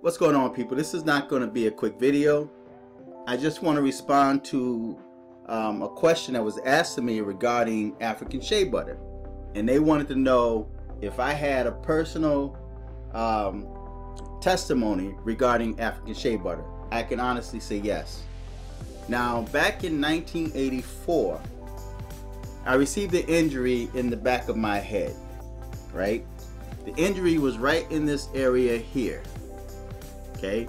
What's going on, people? This is not going to be a quick video. I just want to respond to a question that was asked to me regarding African shea butter, and they wanted to know if I had a personal testimony regarding African shea butter. I can honestly say yes. Now, back in 1984, I received an injury in the back of my head, right? The injury was right in this area here. Okay,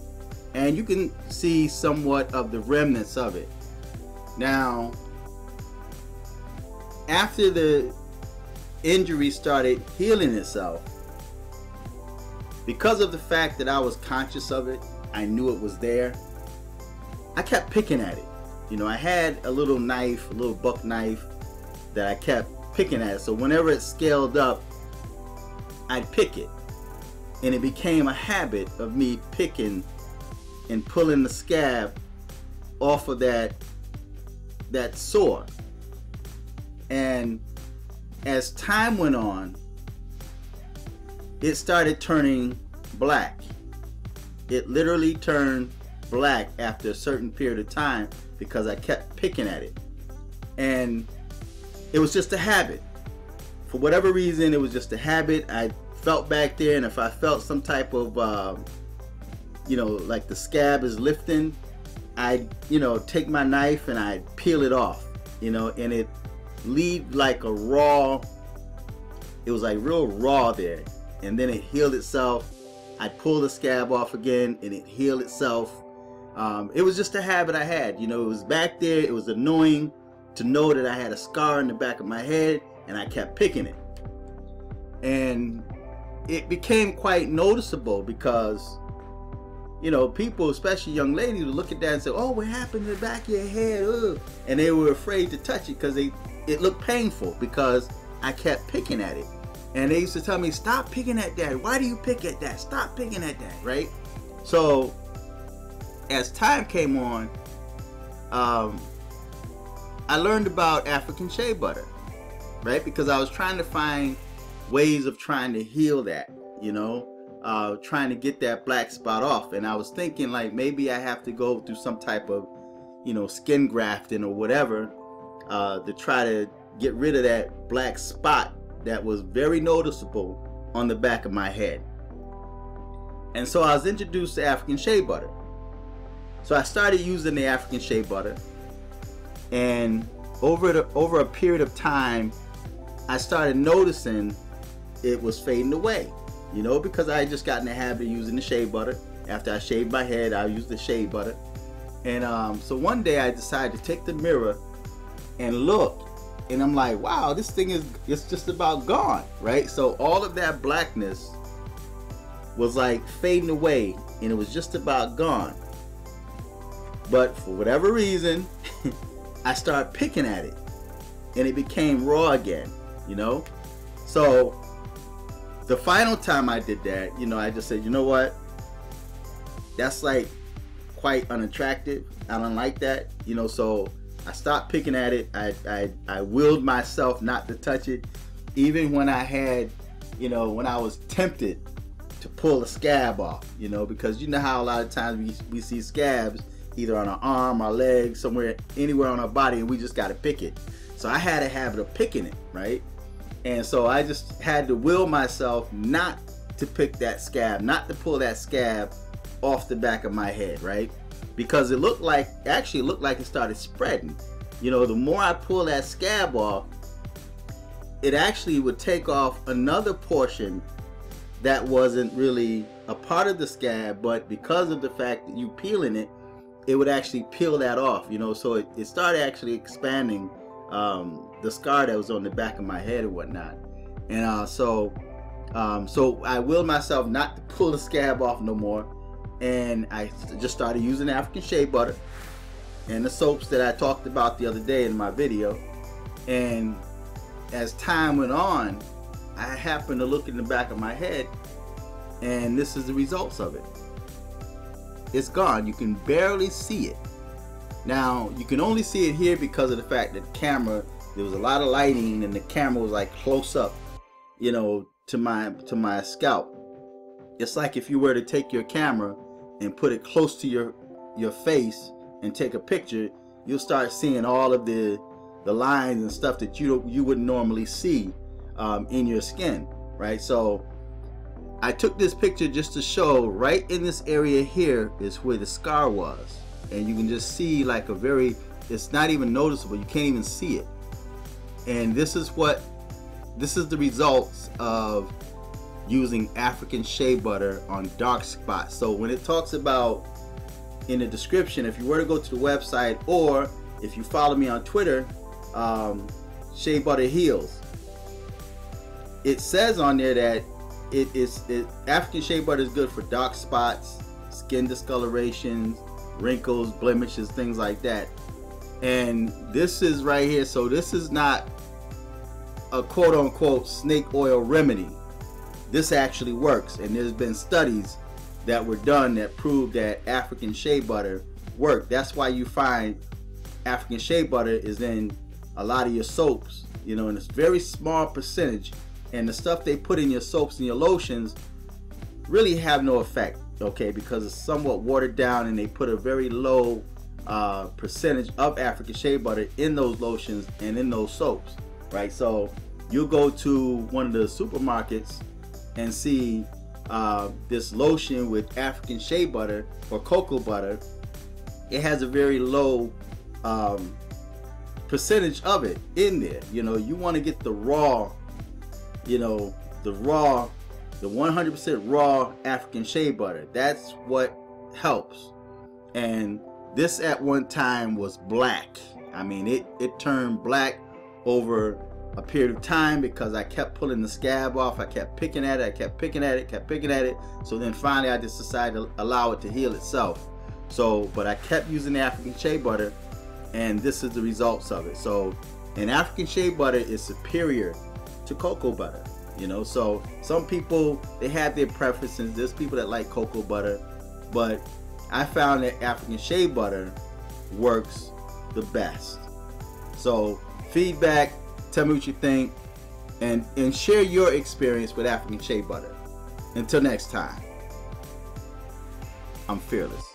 and you can see somewhat of the remnants of it. Now, after the injury started healing itself, because of the fact that I was conscious of it, I knew it was there, I kept picking at it. You know, I had a little knife, a little buck knife that I kept picking at. So whenever it scaled up, I'd pick it. And it became a habit of me picking and pulling the scab off of that sore. And as time went on, it started turning black. It literally turned black after a certain period of time because I kept picking at it. And it was just a habit. For whatever reason, it was just a habit. I felt back there, and if I felt some type of you know, like the scab is lifting, I'd, you know, take my knife and I'd peel it off, you know, and it leave like a raw, it was like real raw there, and then it healed itself. I'd pull the scab off again and it healed itself. It was just a habit I had, you know. It was back there. It was annoying to know that I had a scar in the back of my head, and I kept picking it. And it became quite noticeable because, you know, people, especially young ladies, would look at that and say, "Oh, what happened to the back of your head?" Ugh. And they were afraid to touch it because it looked painful because I kept picking at it. And they used to tell me, "Stop picking at that. Why do you pick at that? Stop picking at that," right? So as time came on, I learned about African shea butter, right? Because I was trying to find ways of trying to heal that, you know, trying to get that black spot off. And I was thinking, like, maybe I have to go through some type of, you know, skin grafting or whatever to try to get rid of that black spot that was very noticeable on the back of my head. And so I was introduced to African shea butter. So I started using the African shea butter, and over a period of time, I started noticing it was fading away, you know, because I had just gotten the habit of using the shea butter. After I shaved my head, I used the shea butter. And so one day I decided to take the mirror and look, and I'm like, wow, this thing it's just about gone, right? So all of that blackness was like fading away, and it was just about gone. But for whatever reason, I started picking at it, and it became raw again, you know? So the final time I did that, you know, I just said, you know what? That's like quite unattractive. I don't like that, you know, so I stopped picking at it. I willed myself not to touch it, even when I had, you know, when I was tempted to pull a scab off, you know, because you know how a lot of times we see scabs either on our arm, our leg, somewhere, anywhere on our body, and we just got to pick it. So I had a habit of picking it, right? And so I just had to will myself not to pick that scab, not to pull that scab off the back of my head, right? Because it looked like, actually it looked like it started spreading. You know, the more I pull that scab off, it actually would take off another portion that wasn't really a part of the scab, but because of the fact that you peeling it, it would actually peel that off, you know. So it started actually expanding the scar that was on the back of my head and whatnot. And so I willed myself not to pull the scab off no more, and I just started using African shea butter and the soaps that I talked about the other day in my video. And as time went on, I happened to look in the back of my head, and this is the results of it. It's gone. You can barely see it. Now, you can only see it here because of the fact that the camera, there was a lot of lighting and the camera was like close up, you know, to my scalp. It's like if you were to take your camera and put it close to your face and take a picture, you'll start seeing all of the lines and stuff that you wouldn't normally see in your skin, right? So I took this picture just to show right in this area here is where the scar was, and you can just see like it's not even noticeable, you can't even see it. And this is the results of using African shea butter on dark spots. So when it talks about in the description, if you were to go to the website, or if you follow me on Twitter, Shea Butter Heals, it says on there that African shea butter is good for dark spots, skin discolorations, wrinkles, blemishes, things like that. And this is right here, so this is not a quote-unquote snake oil remedy. This actually works, and there's been studies that were done that prove that African shea butter work. That's why you find African shea butter is in a lot of your soaps, you know, and it's very small percentage, and the stuff they put in your soaps and your lotions really have no effect, okay, because it's somewhat watered down, and they put a very low percentage of African shea butter in those lotions and in those soaps, right? So you'll go to one of the supermarkets and see this lotion with African shea butter or cocoa butter. It has a very low percentage of it in there. You know, you want to get the raw, you know, the 100% raw African shea butter. That's what helps. And this at one time was black. I mean, it turned black over a period of time because I kept pulling the scab off. I kept picking at it, I kept picking at it, kept picking at it. So then finally I just decided to allow it to heal itself. So, but I kept using the African shea butter, and this is the results of it. So, and African shea butter is superior to cocoa butter, you know. So some people, they have their preferences. There's people that like cocoa butter, but I found that African shea butter works the best. So feedback, tell me what you think, and share your experience with African shea butter. Until next time, I'm fearless.